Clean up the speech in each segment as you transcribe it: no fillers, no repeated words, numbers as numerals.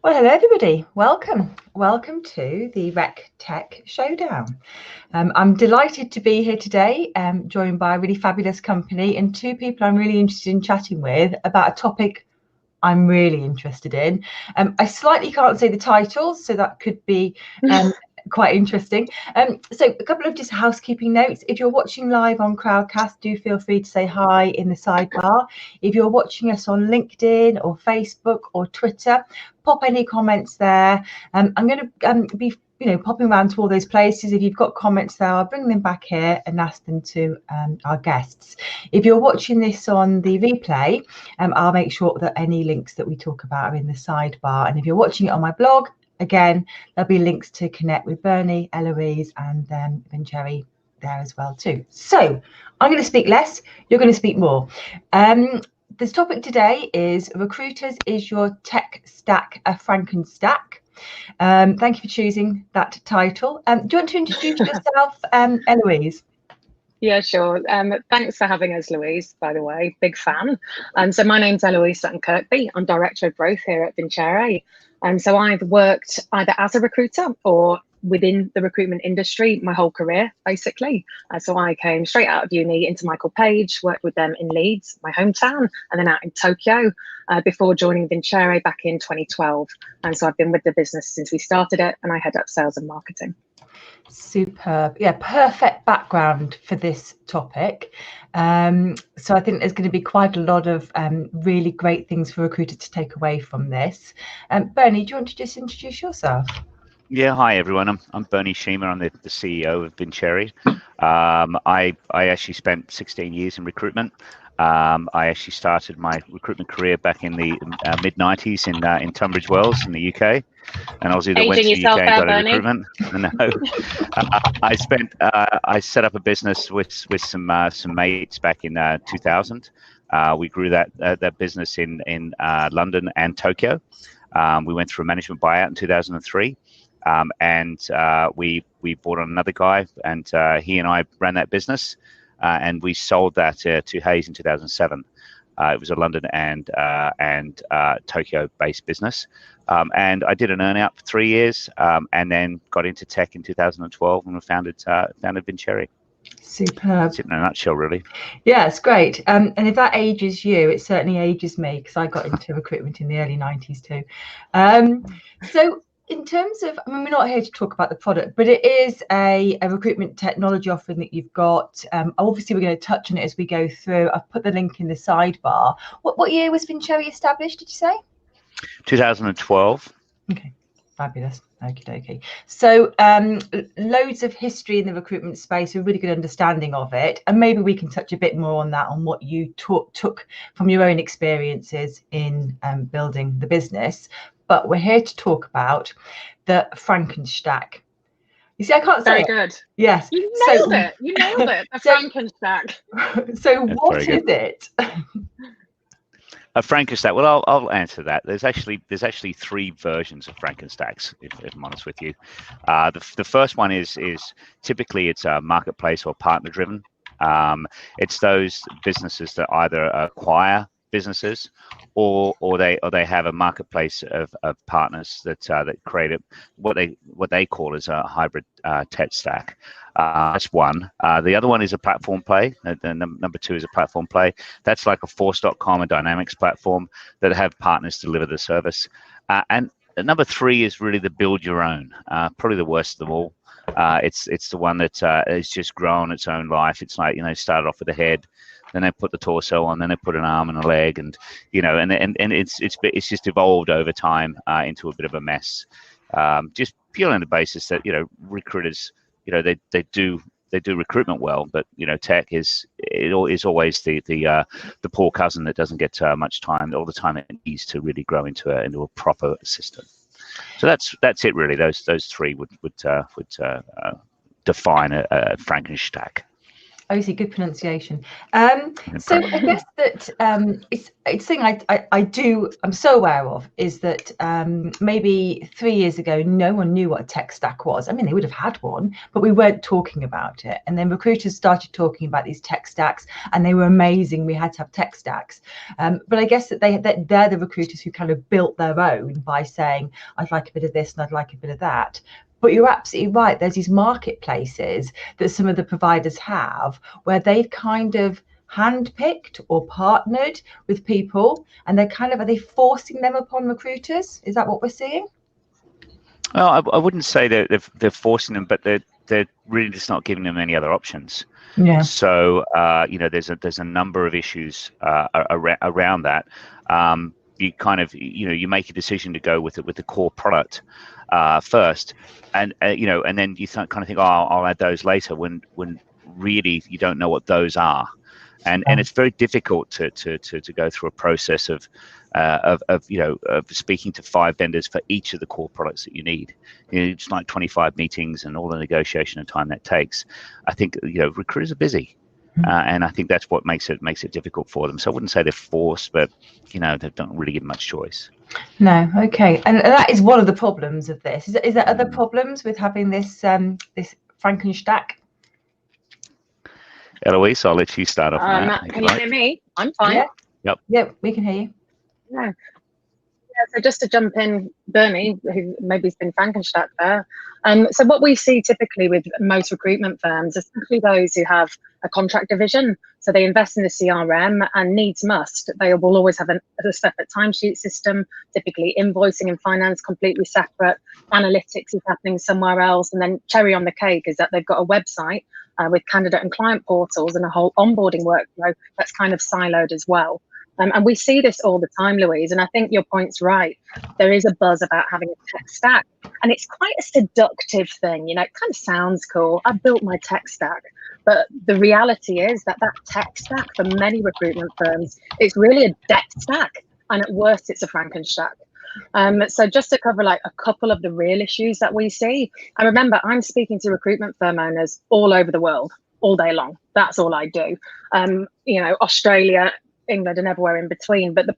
Well, hello everybody. Welcome to the Rec Tech Showdown. I'm delighted to be here today, joined by a really fabulous company and two people I'm really interested in chatting with about a topic I'm really interested in. I slightly can't say the title, so that could be quite interesting. So a couple of just housekeeping notes. If you're watching live on Crowdcast, do feel free to say hi in the sidebar. If you're watching us on LinkedIn or Facebook or Twitter, pop any comments there. I'm going to be popping around to all those places. If you've got comments there, I'll bring them back here and ask them to our guests. If you're watching this on the replay, I'll make sure that any links that we talk about are in the sidebar. And if you're watching it on my blog, again, there'll be links to connect with Bernie, Eloise, and Vincere there as well too. So I'm going to speak less, you're going to speak more. This topic today is recruiters, is your tech stack a Frankenstack? Thank you for choosing that title. Do you want to introduce yourself, Eloise? Yeah, sure. Thanks for having us, Louise, by the way, big fan. So my name's Eloise Sutton-Kirkby. I'm Director of Growth here at Vincere. So I've worked either as a recruiter or within the recruitment industry my whole career, basically. So I came straight out of uni into Michael Page, worked with them in Leeds, my hometown, and then out in Tokyo before joining Vincere back in 2012. And so I've been with the business since we started it, and I head up sales and marketing. Superb. Yeah, perfect background for this topic. So I think there's going to be quite a lot of really great things for recruiters to take away from this. Bernie, do you want to just introduce yourself? Yeah, hi everyone. I'm Bernie Schiemer. I'm the CEO of Vincere. I actually spent 16 years in recruitment. I actually started my recruitment career back in the mid-90s in Tunbridge Wells in the UK. And Aussie that went to the UK and got a recruitment. No, I set up a business with some mates back in 2000. We grew that business in London and Tokyo. We went through a management buyout in 2003. And we brought on another guy, and he and I ran that business, and we sold that to Hayes in 2007. It was a London and Tokyo-based business, and I did an earn-out for 3 years, and then got into tech in 2012 and founded Vincere. Superb. That's it in a nutshell, really. Yeah, it's great. And if that ages you, it certainly ages me, because I got into recruitment in the early 90s too. So in terms of, I mean, we're not here to talk about the product, but it is a recruitment technology offering that you've got. Obviously, we're going to touch on it as we go through. I've put the link in the sidebar. What year was Vincere established, did you say? 2012. Okay, fabulous. Okie dokie. So loads of history in the recruitment space, a really good understanding of it. And maybe we can touch a bit more on that, on what you took from your own experiences in building the business. But we're here to talk about the Frankenstack. You see, I can't say Very good. Yes. You nailed it. You nailed it. The Frankenstack. So what is it? A Frankenstack. Well, I'll answer that. There's actually three versions of Frankenstacks, if I'm honest with you. The first one is typically it's a marketplace or partner driven. It's those businesses that either acquire businesses or they have a marketplace of partners that create what they call as a hybrid tech stack. That's one. The other one is a platform play. The number two is a platform play. That's like a Force.com, a Dynamics platform that have partners deliver the service. And number three is really the build your own. Probably the worst of them all. It's the one that has just grown its own life. It's like, started off with a head, then they put the torso on, then they put an arm and a leg, and it's just evolved over time into a bit of a mess. Just purely on the basis that recruiters, they do recruitment well, but tech is always the poor cousin that doesn't get much time, all the time it needs to really grow into a proper system. So that's it really. Those three would define a Frankenstack. Obviously, good pronunciation. So I guess that it's thing I'm so aware of is that maybe 3 years ago, no one knew what a tech stack was. I mean, they would have had one, but we weren't talking about it. And then recruiters started talking about these tech stacks, and they were amazing. We had to have tech stacks. But I guess that they're the recruiters who kind of built their own by saying, I'd like a bit of this and I'd like a bit of that. But you're absolutely right. There's these marketplaces that some of the providers have where they've kind of handpicked or partnered with people, and are they forcing them upon recruiters? Is that what we're seeing? Well, I wouldn't say that they're forcing them, but they're really just not giving them any other options. Yeah. So there's a number of issues around that. You kind of you make a decision to go with the core product first, and and then you kind of think, oh, I'll add those later, when really you don't know what those are, and it's very difficult to go through a process of speaking to 5 vendors for each of the core products that you need. It's like 25 meetings and all the negotiation and time that takes. I think recruiters are busy. And I think that's what makes it difficult for them. So I wouldn't say they're forced, but they don't really give much choice. No, okay, and that is one of the problems of this. Is there other problems with having this this Frankenstack? Eloise, I'll let you start off. Can you hear me? I'm fine. Yeah. Yep. Yeah, we can hear you. Yeah. So just to jump in, Bernie, who maybe has been Frankenstack there. So what we see typically with most recruitment firms, especially those who have a contract division, so they invest in the CRM and needs must, they will always have a separate timesheet system, typically invoicing and finance completely separate, analytics is happening somewhere else, and then cherry on the cake is that they've got a website with candidate and client portals and a whole onboarding workflow that's kind of siloed as well. And we see this all the time, Louise, and I think your point's right. There is a buzz about having a tech stack, and it's quite a seductive thing. It kind of sounds cool. I built my tech stack, but the reality is that tech stack for many recruitment firms, it's really a debt stack, and at worst, it's a Frankenstack. So just to cover like a couple of the real issues that we see, and remember, I'm speaking to recruitment firm owners all over the world, all day long. That's all I do. Australia, England, and everywhere in between, but the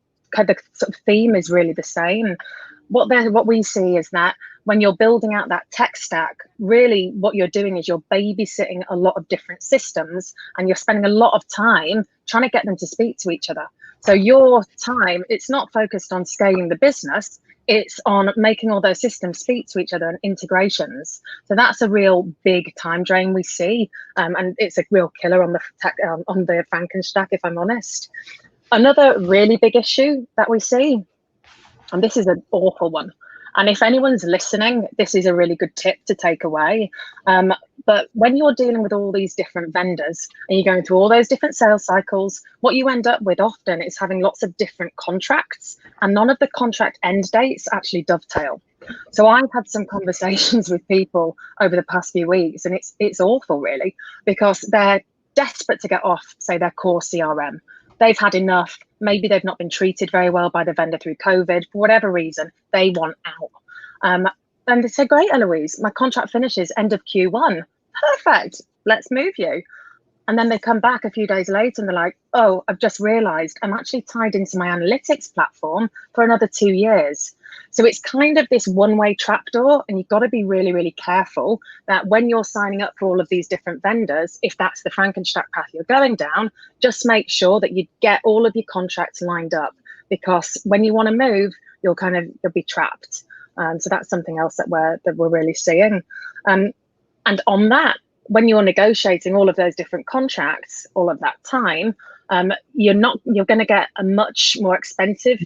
sort of theme is really the same. What we see is that when you're building out that tech stack, really what you're doing is you're babysitting a lot of different systems, and you're spending a lot of time trying to get them to speak to each other. So your time, it's not focused on scaling the business, it's on making all those systems speak to each other and integrations. So that's a real big time drain we see, and it's a real killer on the Frankenstack, if I'm honest. Another really big issue that we see, and this is an awful one, and if anyone's listening, this is a really good tip to take away. But when you're dealing with all these different vendors and you're going through all those different sales cycles, what you end up with often is having lots of different contracts, and none of the contract end dates actually dovetail. So I've had some conversations with people over the past few weeks, and it's awful really, because they're desperate to get off, say, their core CRM. They've had enough. Maybe they've not been treated very well by the vendor through COVID. For whatever reason, they want out. And they say, great, Eloise, my contract finishes end of Q1. Perfect. Let's move you. And then they come back a few days later and they're like, oh, I've just realized I'm actually tied into my analytics platform for another 2 years. So it's kind of this one-way trapdoor, and you've got to be really, really careful that when you're signing up for all of these different vendors, if that's the Frankenstack path you're going down, just make sure that you get all of your contracts lined up, because when you want to move, you'll be trapped. So that's something else that we're really seeing. And on that, when you're negotiating all of those different contracts, all of that time, you're going to get a much more expensive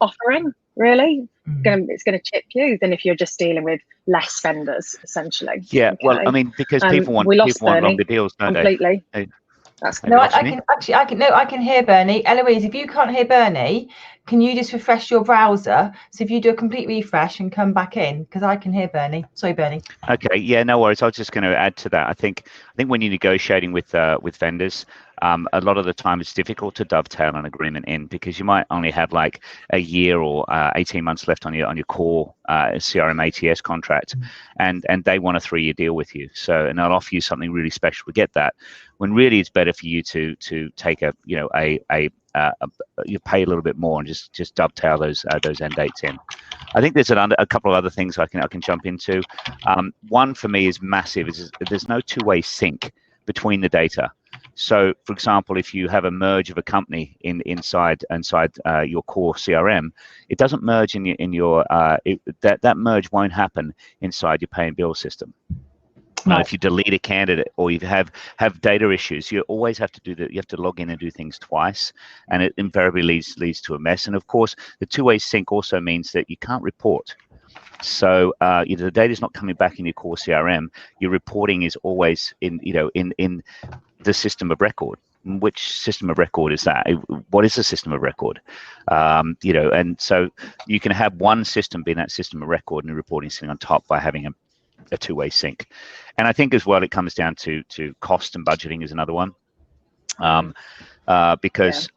offering, really. It's going to chip you than if you're just dealing with less vendors, essentially. Yeah, okay. Well, I mean, because people want longer deals, don't completely. They? No, I can hear Bernie. Eloise, if you can't hear Bernie, can you just refresh your browser? So if you do a complete refresh and come back in, because I can hear Bernie. Sorry, Bernie. Okay, yeah, no worries. I was just going to add to that. I think when you're negotiating with vendors, a lot of the time it's difficult to dovetail an agreement in, because you might only have like a year or 18 months left on your core CRM ATS contract, and they want a 3-year deal with you. So, and they'll offer you something really special to get that, when really it's better for you to take you pay a little bit more and just dovetail those end dates in. I think there's a couple of other things I can jump into. One for me is massive. Is there's no two-way sync between the data. So, for example, if you have a merge of a company inside your core CRM, it doesn't merge that merge won't happen inside your pay and bill system. Right. If you delete a candidate or you have data issues, you always have to do that. You have to log in and do things twice, and it invariably leads to a mess. And of course, the two-way sync also means that you can't report. So the data is not coming back in your core CRM. Your reporting is always in the system of record. Which system of record is that? What is the system of record? And so you can have one system being that system of record and reporting sitting on top by having a two-way sync. And I think as well it comes down to cost, and budgeting is another one, because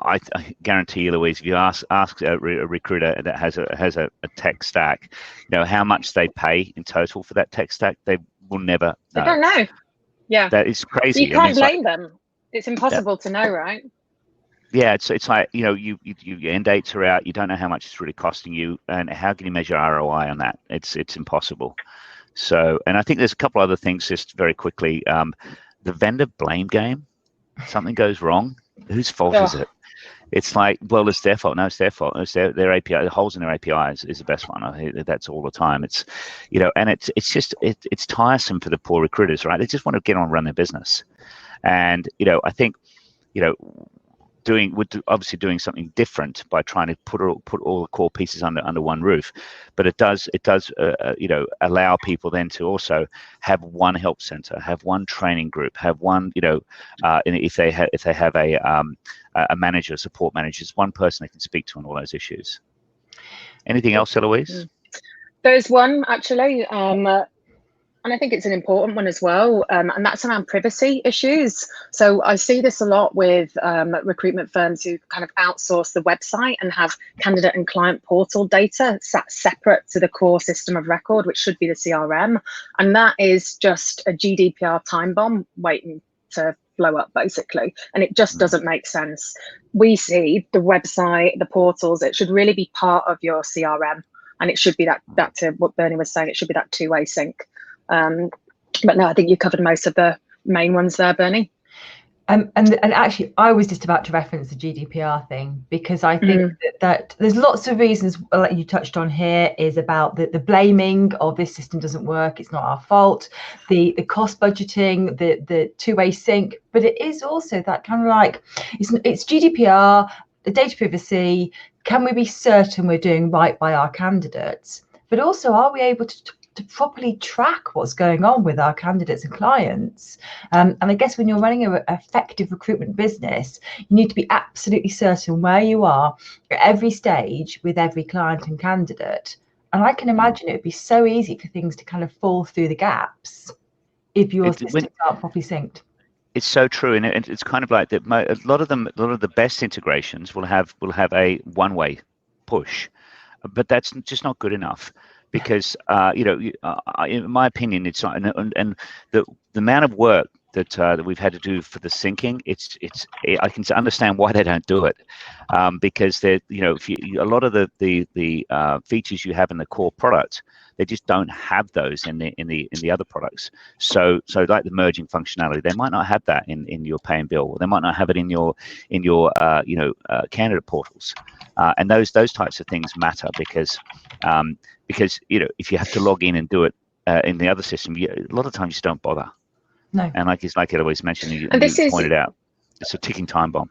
I guarantee you, Louise, if you ask a recruiter that has a tech stack, how much they pay in total for that tech stack, they will never know. They don't know. Yeah, that is crazy. You can't blame them. It's impossible to know, right? Yeah, it's like your end dates are out. You don't know how much it's really costing you, and how can you measure ROI on that? It's impossible. So, and I think there's a couple other things just very quickly. The vendor blame game. Something goes wrong. Whose fault is it? It's like, well, it's their fault. No, it's their fault. It's their API. The holes in their API is the best one. I hear that's all the time. It's, and it's tiresome for the poor recruiters, right? They just want to get on and run their business. And, I think, obviously doing something different by trying to put all the core pieces under one roof, but it does allow people then to also have one help center, have one training group, have one if they have a manager, support manager, it's one person they can speak to on all those issues. Anything else, Eloise? There's one actually. And I think it's an important one as well, and that's around privacy issues. So I see this a lot with recruitment firms who kind of outsource the website and have candidate and client portal data sat separate to the core system of record, which should be the CRM. And that is just a GDPR time bomb waiting to blow up, basically. And it just doesn't make sense. We see the website, the portals, it should really be part of your CRM. And it should be that to what Bernie was saying, it should be that two-way sync. But no, I think you covered most of the main ones there, Bernie. And actually, I was just about to reference the GDPR thing, because I think that there's lots of reasons, like you touched on here, is about the blaming of this system doesn't work, it's not our fault, the cost budgeting, the two-way sync, but it is also that kind of like, it's GDPR, the data privacy, can we be certain we're doing right by our candidates? But also, are we able to properly track what's going on with our candidates and clients? And I guess when you're running an effective recruitment business, you need to be absolutely certain where you are at every stage with every client and candidate. And I can imagine it would be so easy for things to kind of fall through the gaps if your systems aren't properly synced. It's so true, and it's kind of like that. A lot of the best integrations will have a one-way push, but that's just not good enough. Because in my opinion, it's not, and the amount of work that we've had to do for the syncing, I can understand why they don't do it, because a lot of the features you have in the core product, they just don't have those in the other products. So like the merging functionality, they might not have that in your pay and bill, or they might not have it in your candidate portals, and those types of things matter because if you have to log in and do it in the other system, a lot of times you just don't bother. No. And like Eloise mentioned, you pointed out, it's a ticking time bomb.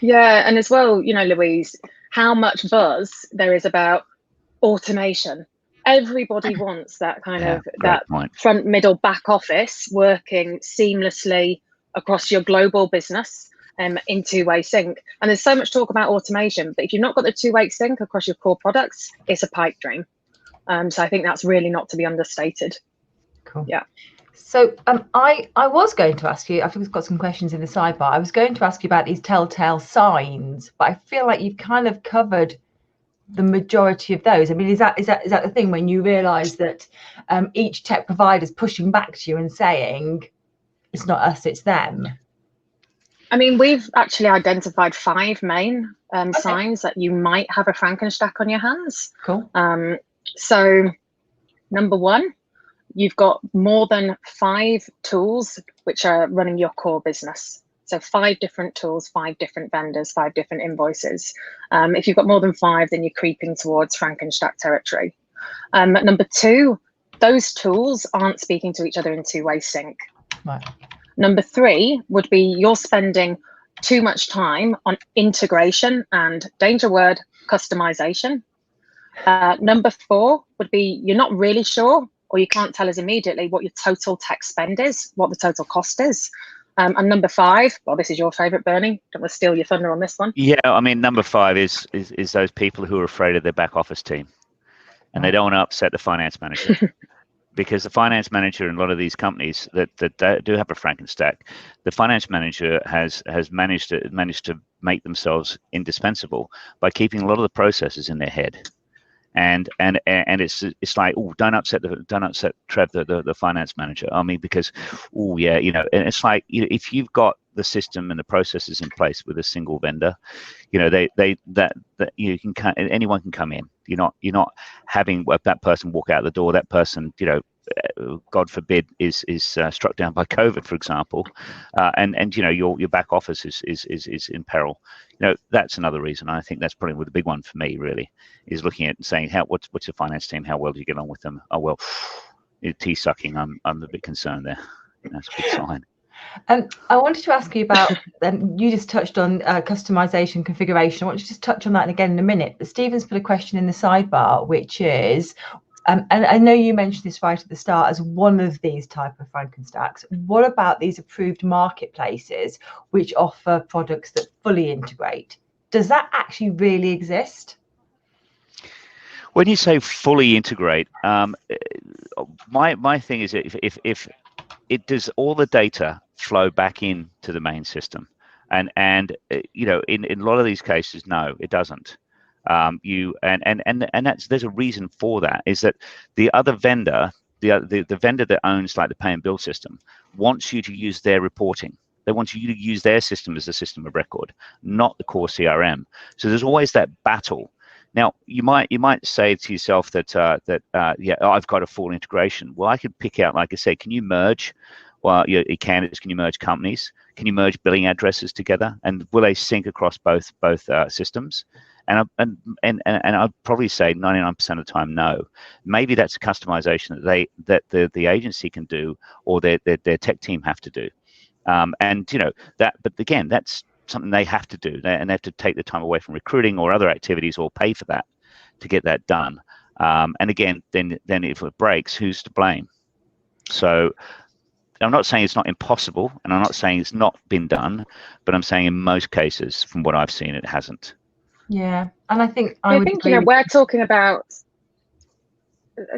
Yeah, and as well, Louise, how much buzz there is about automation. Everybody wants that kind of front, middle, back office working seamlessly across your global business. in two-way sync. And there's so much talk about automation, but if you've not got the two-way sync across your core products, it's a pipe dream. So I think that's really not to be understated. Cool. Yeah. So I was going to ask you, I think we've got some questions in the sidebar. I was going to ask you about these telltale signs, but I feel like you've kind of covered the majority of those. I mean, is that the thing when you realise that each tech provider is pushing back to you and saying, it's not us, it's them? I mean, we've actually identified 5 main signs that you might have a Frankenstack on your hands. Cool. So number 1, you've got more than 5 tools which are running your core business. So 5 different tools, 5 different vendors, 5 different invoices. If you've got more than 5, then you're creeping towards Frankenstack territory. Number 2, those tools aren't speaking to each other in two-way sync. Right. Number 3 would be you're spending too much time on integration and, danger word, customization. Number 4 would be you're not really sure, or you can't tell us immediately what your total tech spend is, what the total cost is. And number 5, well, this is your favorite, Bernie. Don't want to steal your thunder on this one. Yeah, I mean, number 5 is those people who are afraid of their back office team, and they don't want to upset the finance manager. Because the finance manager in a lot of these companies that do have a Frankenstack, the finance manager has managed to make themselves indispensable by keeping a lot of the processes in their head. And it's like, oh, don't upset Trev, the finance manager. I mean, because, oh yeah, you know, and it's like, you know, if you've got the system and the processes in place with a single vendor, you know, that you can, anyone can come in. You're not having that person walk out the door. That person, you know, God forbid, is struck down by COVID, for example, and you know, your back office is in peril. You know, that's another reason. I think that's probably the big one for me, really, is looking at saying, what's your finance team? How well do you get on with them? Oh well, tea sucking. I'm a bit concerned there. You know, it's a big sign. I wanted to ask you about, you just touched on customization, configuration. I want you to just touch on that again in a minute. But Stephen's put a question in the sidebar, which is, and I know you mentioned this right at the start as one of these type of Frankenstacks. What about these approved marketplaces which offer products that fully integrate? Does that actually really exist? When you say fully integrate, my thing is, if it does all the data flow back into the main system, and you know, in a lot of these cases, no, it doesn't. There's a reason for that, is that the other vendor, the vendor that owns like the pay and bill system, wants you to use their reporting. They want you to use their system as a system of record, not the core CRM. So there's always that battle. Now you might say to yourself that yeah, I've got a full integration. Well, I could pick out, like I said, can you merge? Well, candidates, can you merge companies? Can you merge billing addresses together? And will they sync across both systems? And I'd probably say 99% of the time, no. Maybe that's a customization that the agency can do, or their tech team have to do. And you know that, but again, that's something they have to do, and they have to take the time away from recruiting or other activities, or pay for that to get that done. And again, then if it breaks, who's to blame? So I'm not saying it's not impossible, and I'm not saying it's not been done, but I'm saying in most cases, from what I've seen, it hasn't. Yeah, and I think you know, we're talking about.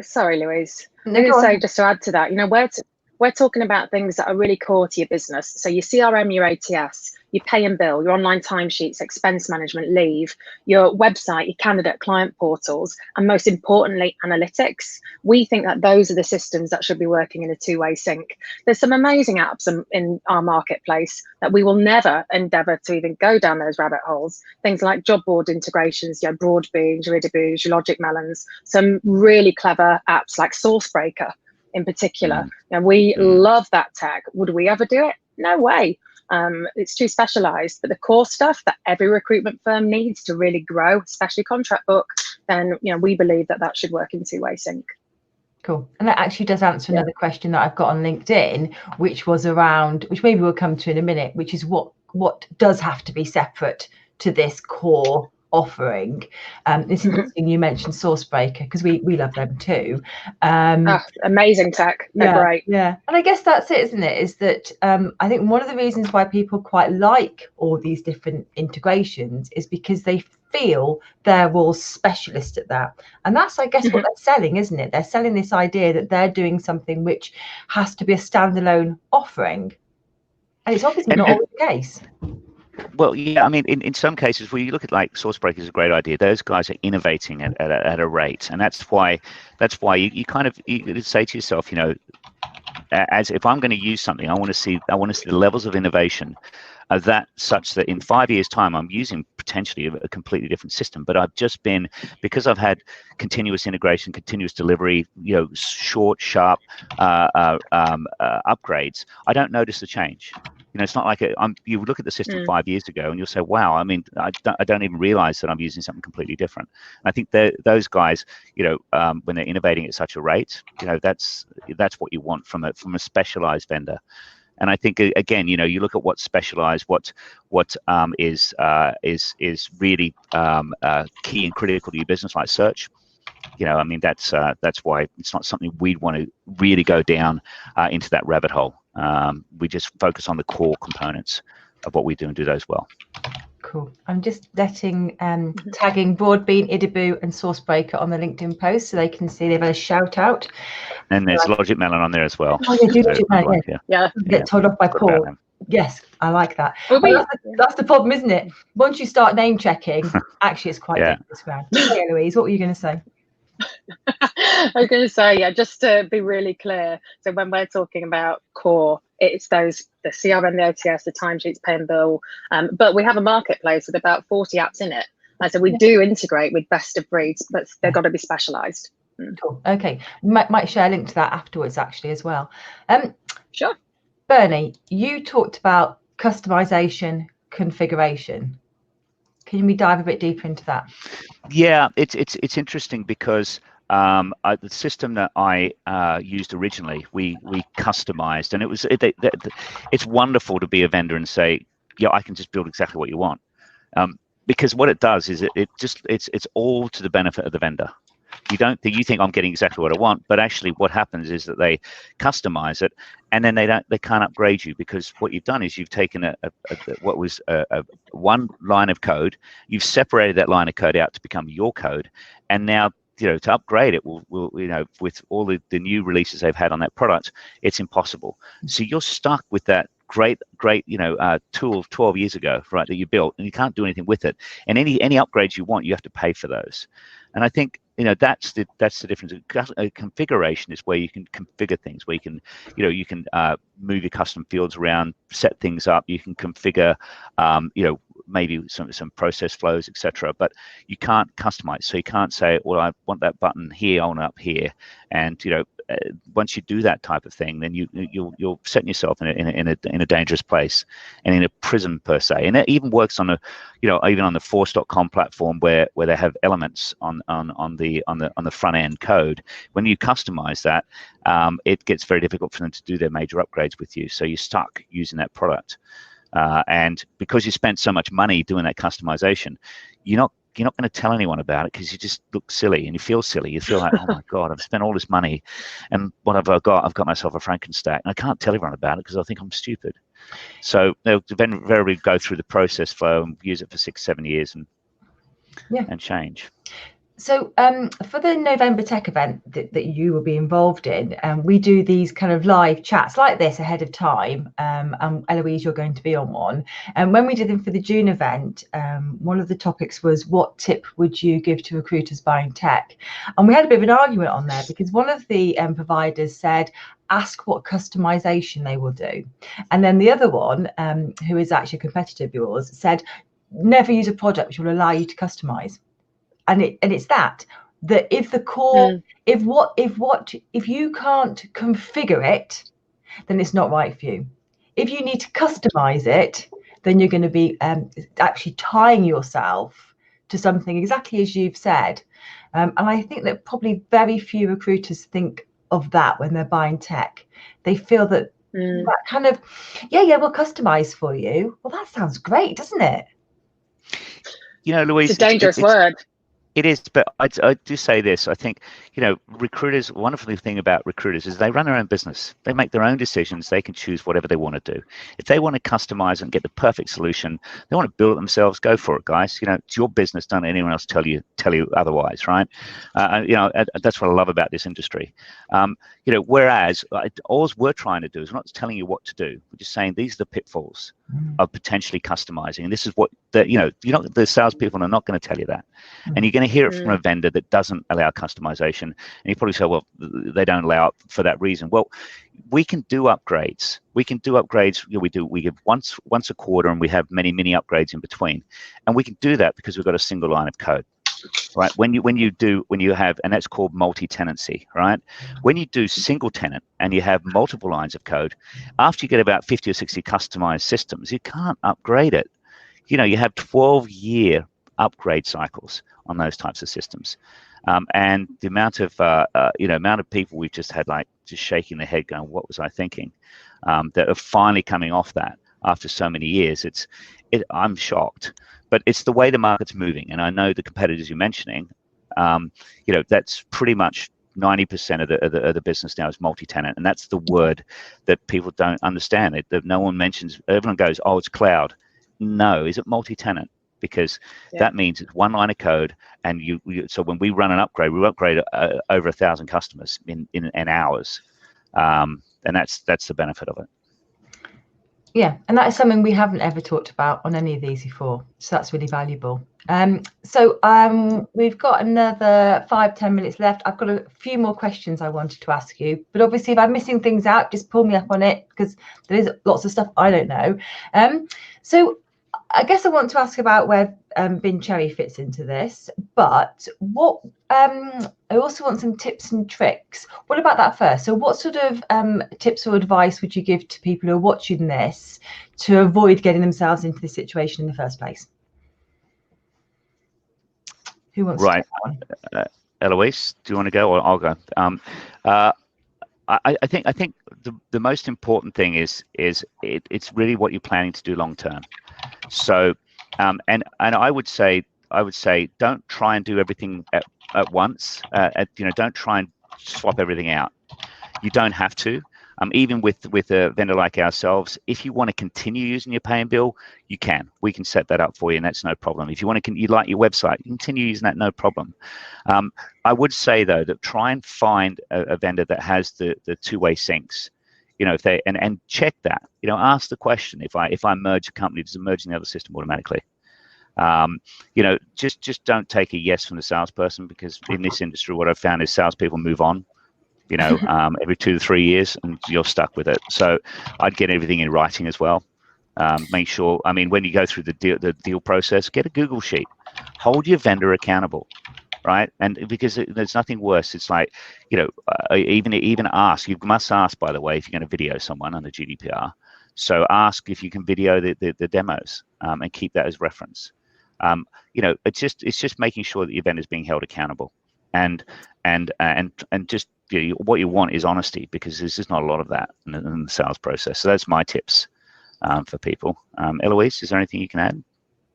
Sorry, Louise. I'm going to say, just to add to that, you know, we're talking about things that are really core to your business. So your CRM, your ATS, your pay and bill, your online timesheets, expense management, leave, your website, your candidate client portals, and most importantly, analytics. We think that those are the systems that should be working in a two-way sync. There's some amazing apps in our marketplace that we will never endeavor to even go down those rabbit holes. Things like job board integrations, your Broadbean, your Idaboo, your Logic Melons, some really clever apps like Sourcebreaker in particular. And we love that tech. Would we ever do it? No way. It's too specialized, but the core stuff that every recruitment firm needs to really grow, especially contract book, then you know, we believe that should work in two-way sync. Cool. And that actually does answer another question that I've got on LinkedIn, which was around, which maybe we'll come to in a minute, which is what does have to be separate to this core offering. It's interesting you mentioned Sourcebreaker, because we love them too. Amazing tech. They're great. Yeah, and I guess that's it, isn't it? Is that I think one of the reasons why people quite like all these different integrations is because they feel they're all specialist at that. And that's, I guess, what they're selling, isn't it? They're selling this idea that they're doing something which has to be a standalone offering. And it's obviously not always the case. Well, yeah, I mean, in some cases, where you look at like Sourcebreaker is a great idea. Those guys are innovating at a rate, and that's why you kind of you say to yourself, you know, as if I'm going to use something, I want to see the levels of innovation of that, such that in 5 years' time, I'm using potentially a completely different system. But I've just been, because I've had continuous integration, continuous delivery, you know, short, sharp upgrades, I don't notice the change. You know, it's not like you look at the system 5 years ago and you'll say, wow, I mean, I don't even realize that I'm using something completely different. And I think those guys, you know, when they're innovating at such a rate, you know, that's what you want from a specialized vendor. And I think, again, you know, you look at what's specialized, what is really key and critical to your business, like search. You know, I mean, that's why it's not something we'd want to really go down into that rabbit hole. We just focus on the core components of what we do and do those well. Cool. I'm just tagging Broadbean, Idaboo and Sourcebreaker on the LinkedIn post so they can see they've had a shout out. And there's Logic Melon on there as well. Oh, yeah, do Logic Melon, yeah. Get told off by Paul. Yes, I like that. That's the problem, isn't it? Once you start name checking, actually, it's quite dangerous ground. Hey, Eloise, what were you going to say? I was going to say, yeah, just to be really clear. So when we're talking about core, it's the CRM, the OTS, the timesheets, pay and bill. But we have a marketplace with about 40 apps in it. And so we do integrate with best of breeds, but they've got to be specialized. Cool. Okay. Might share a link to that afterwards, actually, as well. Sure. Bernie, you talked about customization, configuration. Can we dive a bit deeper into that? Yeah, it's interesting because the system that I used originally, we customized, and it's wonderful to be a vendor and say, yeah, I can just build exactly what you want, because what it does is it's all to the benefit of the vendor. You think I'm getting exactly what I want, but actually what happens is that they customize it, and then they can't upgrade you, because what you've done is you've taken what was a one line of code, you've separated that line of code out to become your code, and now, you know, to upgrade it will you know, with all the new releases they've had on that product, it's impossible. So you're stuck with that great you know, tool 12 years ago, right, that you built, and you can't do anything with it. And any upgrades you want, you have to pay for those. And I think, you know, that's the difference. A configuration is where you can configure things, where you can move your custom fields around, set things up. You can configure, you know, maybe some process flows, etc. But you can't customize. So you can't say, well, I want that button here, I want it up here. And, you know, once you do that type of thing, then you're setting yourself in a dangerous place, and in a prison per se. And it even works on even on the Force.com platform where they have elements on the front end code. When you customize that, it gets very difficult for them to do their major upgrades with you. So you're stuck using that product, and because you spent so much money doing that customization, you're not going to tell anyone about it, because you just look silly and you feel silly. You feel like, oh my God, I've spent all this money, and what have I got? I've got myself a Frankenstack, and I can't tell everyone about it because I think I'm stupid. So they'll invariably go through the process flow and use it for 6-7 years and change. So for the November Tech event that you will be involved in, we do these kind of live chats like this ahead of time. And Eloise, you're going to be on one. And when we did them for the June event, one of the topics was, what tip would you give to recruiters buying tech? And we had a bit of an argument on there, because one of the providers said, ask what customization they will do. And then the other one, who is actually a competitor of yours, said, never use a product which will allow you to customize. And it's that if the core, if you can't configure it, then it's not right for you. If you need to customize it, then you're going to be actually tying yourself to something exactly as you've said. And I think that probably very few recruiters think of that when they're buying tech. They feel that that kind of, we'll customize for you. Well, that sounds great, doesn't it? Louise, It's a dangerous word. It is, but I do say this. I think, recruiters, wonderful thing about recruiters is they run their own business. They make their own decisions. They can choose whatever they want to do. If they want to customize and get the perfect solution, they want to build it themselves, go for it, guys. It's your business. Don't let anyone else tell you otherwise, right? That's what I love about this industry. Whereas all we're trying to do is not telling you what to do. We're just saying these are the pitfalls of potentially customizing. And this is what the salespeople are not going to tell you that. And you're going to hear it from a vendor that doesn't allow customization. And you probably say, well, they don't allow it for that reason. Well, we can do upgrades. We give once a quarter, and we have many upgrades in between. And we can do that because we've got a single line of code. Right, when you have, and that's called multi-tenancy, right? When you do single tenant and you have multiple lines of code, after you get about 50 or 60 customized systems, you can't upgrade it. You have 12-year upgrade cycles on those types of systems, and the amount of people we've just had just shaking their head, going, "What was I thinking?" That are finally coming off that after so many years. I'm shocked. But it's the way the market's moving, and I know the competitors you're mentioning. That's pretty much 90% of the business now is multi-tenant, and that's the word that people don't understand. That no one mentions. Everyone goes, "Oh, it's cloud." No, is it multi-tenant? Because that means it's one line of code, and so when we run an upgrade, we upgrade over 1,000 customers in hours, and that's the benefit of it. Yeah, and that is something we haven't ever talked about on any of these before, so that's really valuable. We've got another 5-10 minutes left. I've got a few more questions I wanted to ask you, but obviously if I'm missing things out, just pull me up on it, because there is lots of stuff I don't know. So I guess I want to ask about where Vincere fits into this, but I also want some tips and tricks. What about that first? So what sort of tips or advice would you give to people who are watching this to avoid getting themselves into this situation in the first place? Who wants to take that one? Eloise, do you want to go, or I'll go? I think the most important thing is it's really what you're planning to do long term. So, and I would say don't try and do everything at once. Don't try and swap everything out. You don't have to. Even with a vendor like ourselves, if you want to continue using your pay and bill, you can. We can set that up for you, and that's no problem. If you want to, you like your website, you continue using that, no problem. I would say though that try and find a vendor that has the two-way syncs. If they and check that. Ask the question: if I merge a company, does it merge in the other system automatically? Just don't take a yes from the salesperson, because in this industry, what I've found is salespeople move on. Every 2 to 3 years, and you're stuck with it. So I'd get everything in writing as well. Make sure, when you go through the deal process, get a Google sheet. Hold your vendor accountable, right? And because there's nothing worse. It's like, even ask. You must ask, by the way, if you're going to video someone under GDPR. So ask if you can video the demos, and keep that as reference. It's just making sure that your vendor is being held accountable, and just. What you want is honesty, because there's just not a lot of that in the sales process. So that's my tips for people. Eloise, is there anything you can add?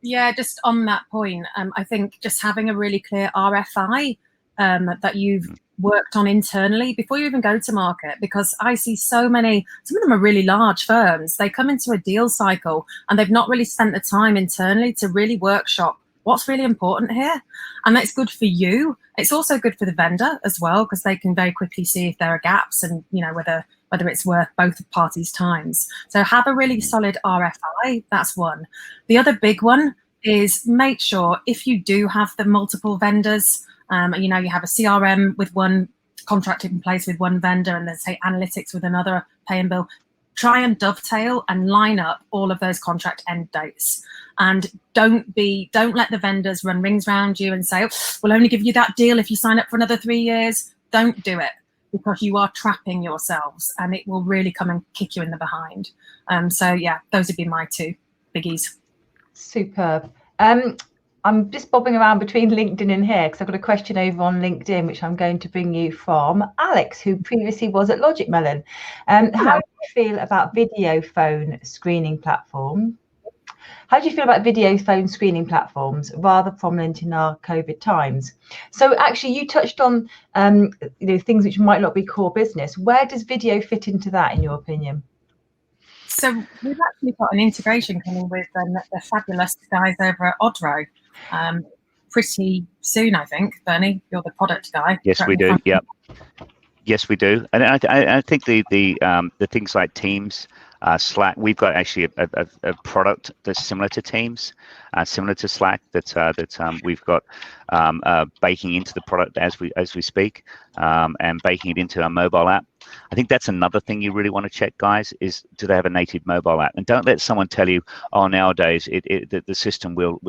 Yeah, just on that point, I think just having a really clear RFI that you've worked on internally before you even go to market, because I see some of them are really large firms. They come into a deal cycle and they've not really spent the time internally to really workshop what's really important here. And that's good for you. It's also good for the vendor as well, because they can very quickly see if there are gaps and whether it's worth both parties' times. So have a really solid RFI. That's one. The other big one is make sure, if you do have the multiple vendors, you have a CRM with one contract in place with one vendor, and then say analytics with another pay and bill, try and dovetail and line up all of those contract end dates. And don't let the vendors run rings around you and say, oh, we'll only give you that deal if you sign up for another 3 years. Don't do it, because you are trapping yourselves, and it will really come and kick you in the behind. So yeah, those would be my 2 biggies. Superb. I'm just bobbing around between LinkedIn and here, because I've got a question over on LinkedIn, which I'm going to bring you from Alex, who previously was at Logic Melon. How do you feel about video phone screening platform? How do you feel about video phone screening platforms, rather prominent in our COVID times? So actually, you touched on things which might not be core business. Where does video fit into that, in your opinion? So we've actually got an integration coming with the fabulous guys over at Odro pretty soon, I think. Bernie, you're the product guy. Yes, we do. Yep. Yes, we do. And I think the things like Teams, Slack, we've got actually a product that's similar to Teams, similar to Slack that we've got baking into the product as we speak, and baking it into our mobile app. I think that's another thing you really want to check, guys, is do they have a native mobile app? And don't let someone tell you, oh, nowadays the system will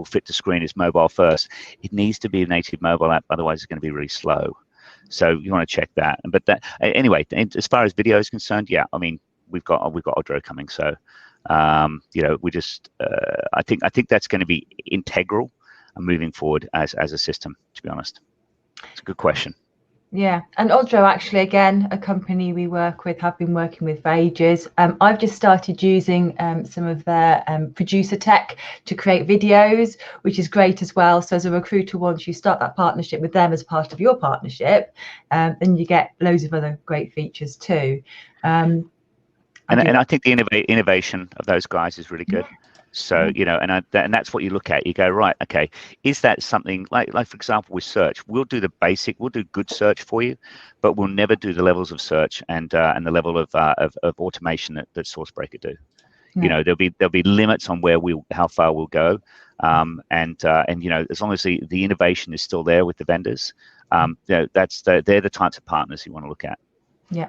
fit the screen as mobile first. It needs to be a native mobile app, otherwise it's going to be really slow. So you want to check that. But that anyway, as far as video is concerned, yeah, I mean we've got Odro coming, so we just I think that's going to be integral and moving forward as a system. To be honest, it's a good question. Yeah, and Odro actually, again, a company we work with, have been working with for ages. I've just started using some of their producer tech to create videos, which is great as well. So as a recruiter, once you start that partnership with them as part of your partnership, then you get loads of other great features too. And I think the innovation of those guys is really good. So and that's what you look at. You go, right, okay, is that something like for example with search, we'll do good search for you, but we'll never do the levels of search and the level of automation that SourceBreaker do. There'll be limits on how far we'll go, and as long as the innovation is still there with the vendors, they're the types of partners you want to look at. Yeah,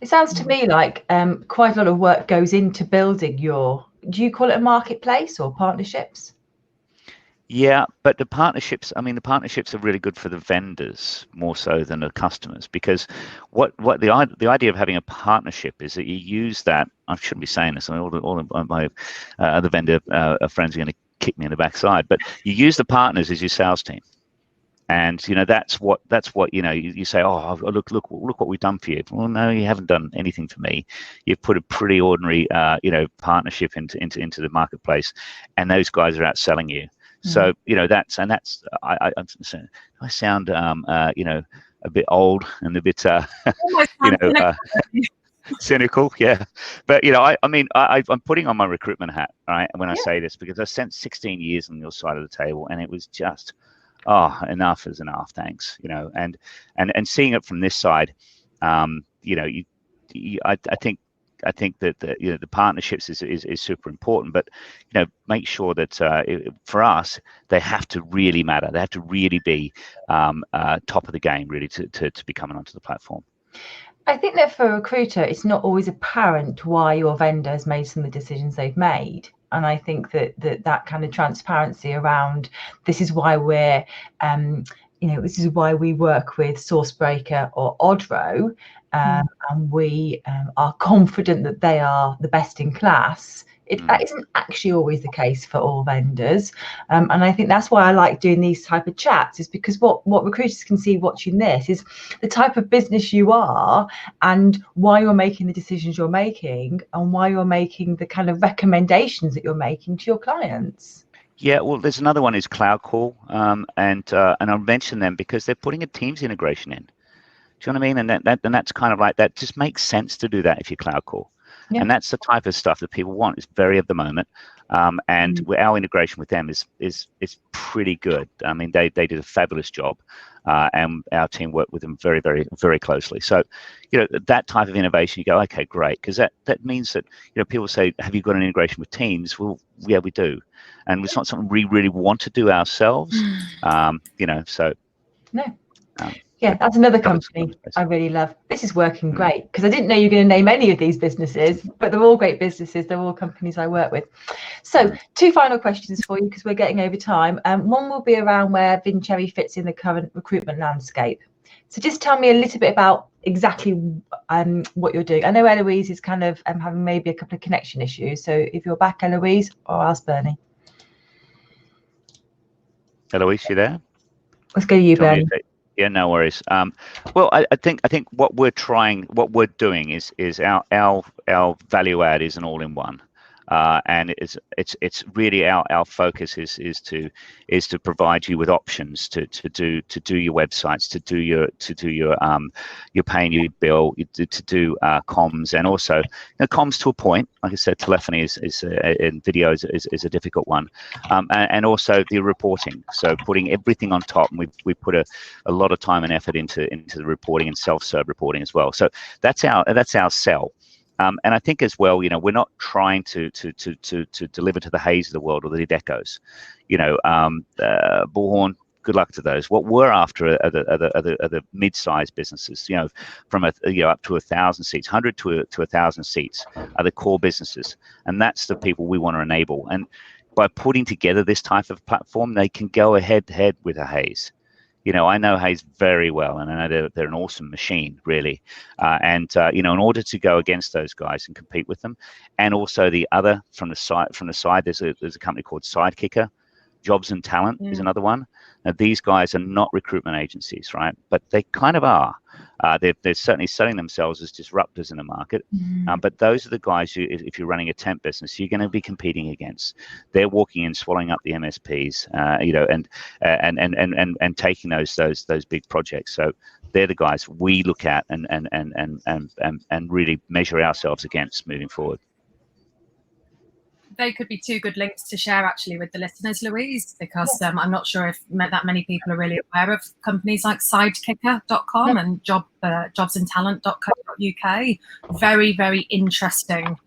it sounds to me like quite a lot of work goes into building do you call it a marketplace or partnerships? Yeah, but the partnerships are really good for the vendors more so than the customers, because what the idea of having a partnership is that you use that. I shouldn't be saying this. I mean, all of my other vendor friends are going to kick me in the backside, but you use the partners as your sales team. And that's what you say, oh, look what we've done for you. Well, no, you haven't done anything for me. You've put a pretty ordinary partnership into the marketplace, and those guys are out selling you. So that's I sound a bit old and a bit cynical, yeah. But I'm putting on my recruitment hat, right, when I say this, because I spent 16 years on your side of the table, and it was just, oh, enough is enough, thanks. And seeing it from this side, I think that the partnerships is super important, but make sure that for us they have to really matter. They have to really be top of the game, really, to be coming onto the platform. I think that for a recruiter, it's not always apparent why your vendor has made some of the decisions they've made. And I think that kind of transparency around this is why we're, this is why we work with SourceBreaker or Odro, and we are confident that they are the best in class. That isn't actually always the case for all vendors, and I think that's why I like doing these type of chats, is because what recruiters can see watching this is the type of business you are and why you're making the decisions you're making and why you're making the kind of recommendations that you're making to your clients. Yeah, well, there's another one is Cloud Call, and I'll mention them because they're putting a Teams integration in. Do you know what I mean? And that's kind of like that. Just makes sense to do that if you Cloud Call. Yeah. And that's the type of stuff that people want. It's very of the moment, and our integration with them is pretty good. I mean, they did a fabulous job, and our team worked with them very, very, very closely. So, that type of innovation, you go, okay, great, because that means that people say, have you got an integration with Teams? Well, yeah, we do, and it's not something we really want to do ourselves. So no. Yeah, that's another company I really love. This is working great, because I didn't know you were going to name any of these businesses, but they're all great businesses. They're all companies I work with. So 2 final questions for you, because we're getting over time. One will be around where Vincere fits in the current recruitment landscape. So just tell me a little bit about exactly what you're doing. I know Eloise is kind of having maybe a couple of connection issues. So if you're back, Eloise, or ask Bernie. Eloise, you there? Let's go to you, Bernie. Yeah, no worries. Well, I think what we're doing is our value add is an all-in-one. and it's really our focus is to provide you with options to do your websites, to do your paying your bill, to do comms, and also comms to a point. Like I said, telephony is in video is a difficult one, and also the reporting. So putting everything on top, and we put a lot of time and effort into the reporting and self-serve reporting as well. So that's our sell. And I think as well, we're not trying to deliver to the Hays of the world or the Decos. Bullhorn, good luck to those. What we're after are the mid-sized businesses, from up to 1,000 seats, 100 to 1,000 seats are the core businesses, and that's the people we want to enable. And by putting together this type of platform, they can go head to head with a Hays. I know Hays very well, and I know they're an awesome machine, really. In order to go against those guys and compete with them, and also the other from the side, there's a company called Sidekicker. Jobs and Talent is another one. Now, these guys are not recruitment agencies, right? But they kind of are. They're certainly selling themselves as disruptors in the market. But those are the guys if you're running a temp business, you're going to be competing against. They're walking in, swallowing up the MSPs, and taking those big projects. So they're the guys we look at and really measure ourselves against moving forward. They could be two good links to share actually with the listeners, Louise, because I'm not sure if that many people are really aware of companies like sidekicker.com and jobsandtalent.co.uk. Very, very interesting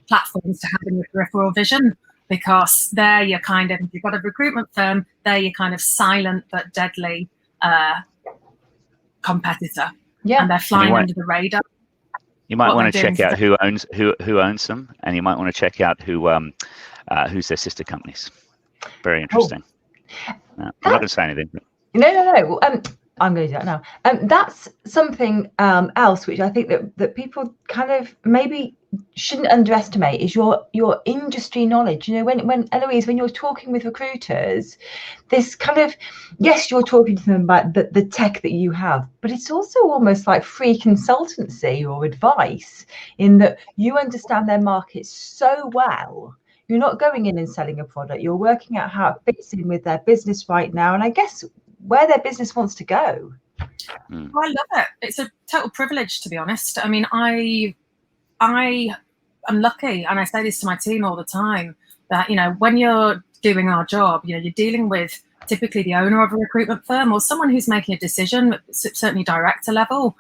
platforms to have in your peripheral vision, because there you're if you've got a recruitment firm, there you're kind of silent but deadly competitor. Yeah. And they're flying under the radar. You might want to check out who owns them, and you might want to check out who's their sister companies. Very interesting. No, I'm not going to say anything. No. I'm going to do that now. That's something else which I think that people kind of maybe shouldn't underestimate is your industry knowledge. When Eloise, when you're talking with recruiters, this kind of, yes, you're talking to them about the tech that you have, but it's also almost like free consultancy or advice in that you understand their market so well. You're not going in and selling a product. You're working out how it fits in with their business right now, and I guess where their business wants to go. I love it. It's a total privilege, to be honest. I mean, I am lucky, and I say this to my team all the time, that when you're doing our job, you're dealing with typically the owner of a recruitment firm or someone who's making a decision, certainly director level.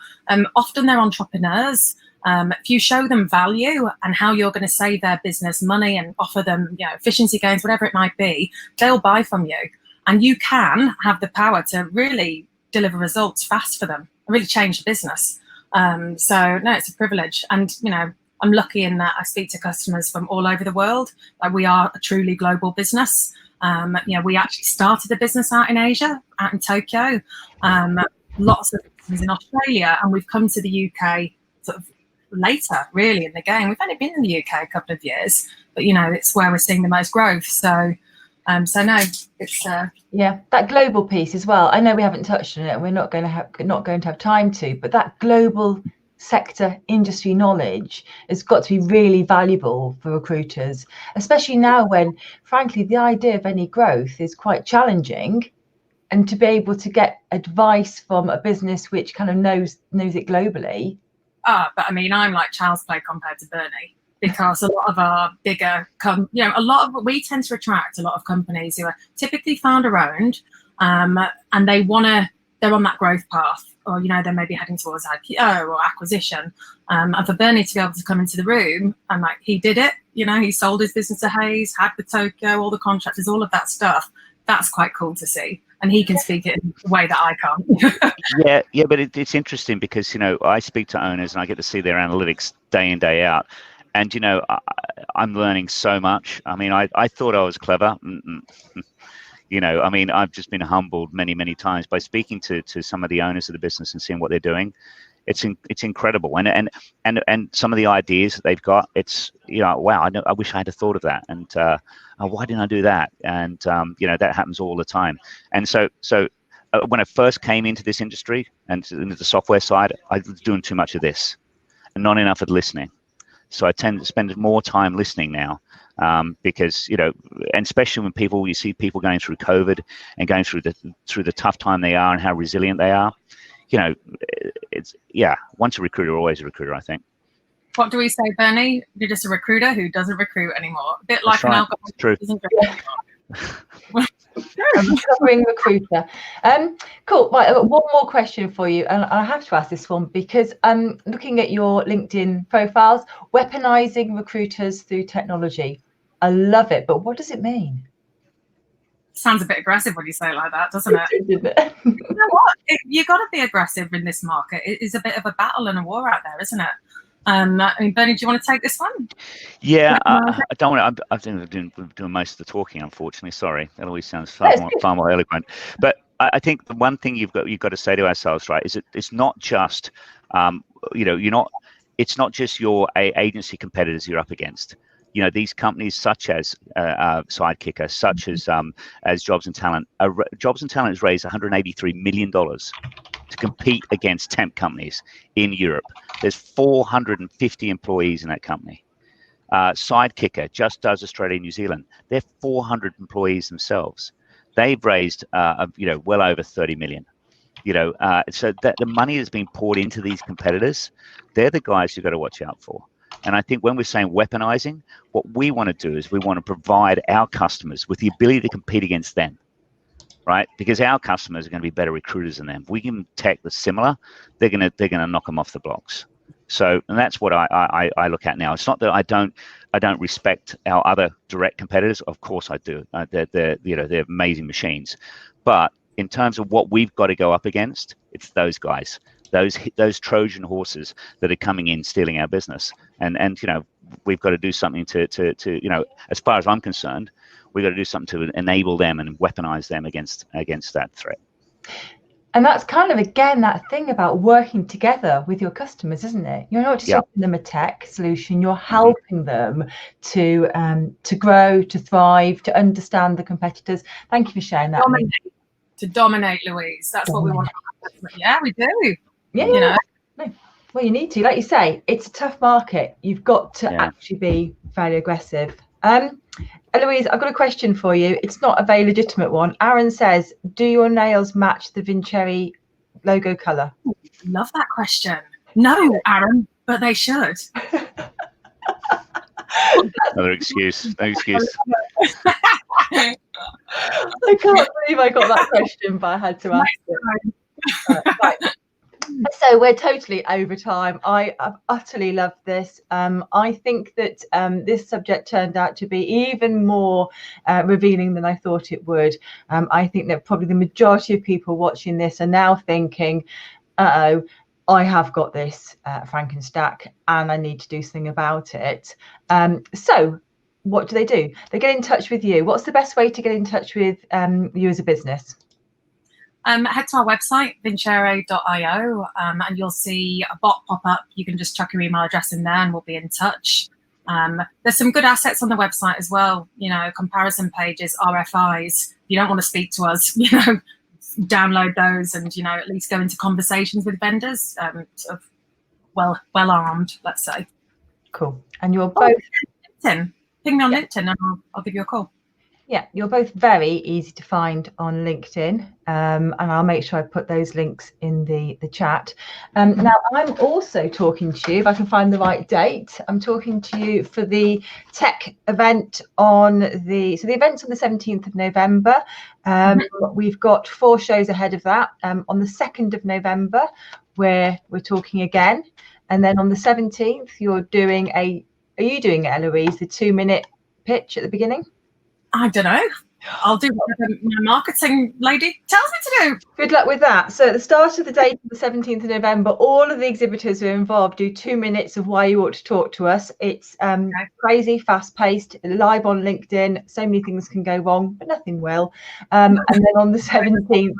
Often they're entrepreneurs. If you show them value and how you're going to save their business money and offer them efficiency gains, whatever it might be, they'll buy from you. And you can have the power to really deliver results fast for them, really change the business. So no, it's a privilege. And, I'm lucky in that I speak to customers from all over the world. We are a truly global business. We actually started the business out in Asia, out in Tokyo, lots of businesses in Australia, and we've come to the UK sort of later, really, in the game. We've only been in the UK a couple of years, but, it's where we're seeing the most growth. So no, it's that global piece as well. I know we haven't touched on it, and we're not going to have time to, but that global sector industry knowledge has got to be really valuable for recruiters, especially now when, frankly, the idea of any growth is quite challenging, and to be able to get advice from a business which kind of knows it globally. But I mean, I'm like child's play compared to Bernie. Because a lot of our bigger, we tend to attract a lot of companies who are typically founder owned, and they're on that growth path, or they may be heading towards IPO or acquisition. And for Bernie to be able to come into the room and he did it, he sold his business to Hays, had the Tokyo, all the contractors, all of that stuff. That's quite cool to see, and he can speak it in a way that I can't. yeah, but it's interesting because I speak to owners and I get to see their analytics day in, day out. And, I'm learning so much. I mean, I thought I was clever. I've just been humbled many, many times by speaking to some of the owners of the business and seeing what they're doing. It's incredible. And some of the ideas that they've got, it's, wow, I wish I had thought of that. And why didn't I do that? And, that happens all the time. And so when I first came into this industry and into the software side, I was doing too much of this and not enough of listening. So I tend to spend more time listening now, because, and especially when you see people going through COVID and going through the tough time they are and how resilient they are. It's once a recruiter, always a recruiter, I think. What do we say, Bernie? You're just a recruiter who doesn't recruit anymore. A bit like an alcoholic who doesn't drink anymore. Recovering recruiter. Cool. Right, I've got one more question for you, and I have to ask this one because looking at your LinkedIn profiles, weaponizing recruiters through technology. I love it, but what does it mean? Sounds a bit aggressive when you say it like that, doesn't it? Didn't it? You know what? You got to be aggressive in this market. It is a bit of a battle and a war out there, isn't it? I mean, Bernie, do you want to take this one? Yeah, I don't want to. I've been doing most of the talking, unfortunately. Sorry, that always sounds far more eloquent. But I think the one thing you've got to say to ourselves, right, is that it's not just, it's not just your agency competitors you're up against. These companies such as Sidekicker, such as Jobs and Talent. Jobs and Talent has raised $183 million to compete against temp companies in Europe. There's 450 employees in that company. Sidekicker just does Australia and New Zealand. They're 400 employees themselves. They've raised, well over 30 million. So that the money that's being poured into these competitors, they're the guys you've got to watch out for. And I think when we're saying weaponizing, what we want to do is we want to provide our customers with the ability to compete against them, right? Because our customers are going to be better recruiters than them. If we give them tech that's similar, they're going to knock them off the blocks. So, and that's what I look at now. It's not that I don't respect our other direct competitors. Of course I do. They're amazing machines. But in terms of what we've got to go up against, it's those guys. Those Trojan horses that are coming in stealing our business, and we've got to do something to as far as I'm concerned, we've got to do something to enable them and weaponize them against that threat. And that's kind of, again, that thing about working together with your customers, isn't it? You're not just offering them a tech solution, you're helping them to grow, to thrive, to understand the competitors. Thank you for sharing that. To dominate, Louise. That's what we want. Yeah, we do. Yeah. No. Well, you need to. Like you say, it's a tough market. You've got to actually be fairly aggressive. Eloise, I've got a question for you. It's not a very legitimate one. Aaron says, do your nails match the Vincere logo colour? Love that question. No, Aaron, but they should. Another excuse. No excuse. I can't believe I got that question, but I had to ask it. Right. So we're totally over time. I utterly love this. I think that this subject turned out to be even more revealing than I thought it would. I think that probably the majority of people watching this are now thinking, I have got this Frankenstack and I need to do something about it. So what do? They get in touch with you. What's the best way to get in touch with you as a business? Head to our website, vincere.io, and you'll see a bot pop up. You can just chuck your email address in there and we'll be in touch. There's some good assets on the website as well, comparison pages, RFIs. You don't want to speak to us, download those and, at least go into conversations with vendors, sort of well armed, let's say. Cool. And you're both... LinkedIn. Ping me on LinkedIn and I'll give you a call. Yeah, you're both very easy to find on LinkedIn, and I'll make sure I put those links in the chat. Now, I'm also talking to you, if I can find the right date, I'm talking to you for the tech event the event's on the 17th of November. We've got 4 shows ahead of that. On the 2nd of November, we're talking again. And then on the 17th, are you doing it, Eloise, the 2-minute pitch at the beginning? I don't know. I'll do whatever my marketing lady tells me to do. Good luck with that. So at the start of the date, the 17th of November, all of the exhibitors who are involved do 2 minutes of why you ought to talk to us. It's crazy, fast-paced, live on LinkedIn. So many things can go wrong, but nothing will. And then on the 17th,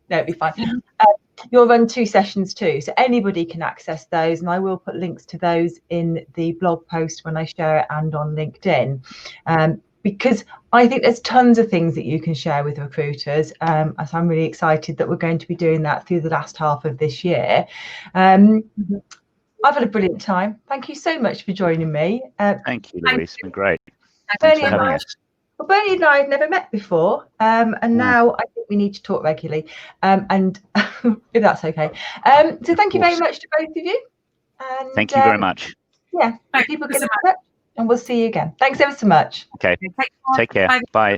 no, it'll be fine. You'll run 2 sessions too, so anybody can access those, and I will put links to those in the blog post when I share it and on LinkedIn. Because I think there's tons of things that you can share with recruiters. So I'm really excited that we're going to be doing that through the last half of this year. I've had a brilliant time. Thank you so much for joining me. Thank you, Louise. It's been great. Bernie Thanks for and having I, us. well, Bernie and I had never met before, and now I think we need to talk regularly, and if that's okay. So thank you very much to both of you. And, thank you very much. Yeah, people get in touch, and we'll see you again. Thanks ever so much. Okay, take care. Bye.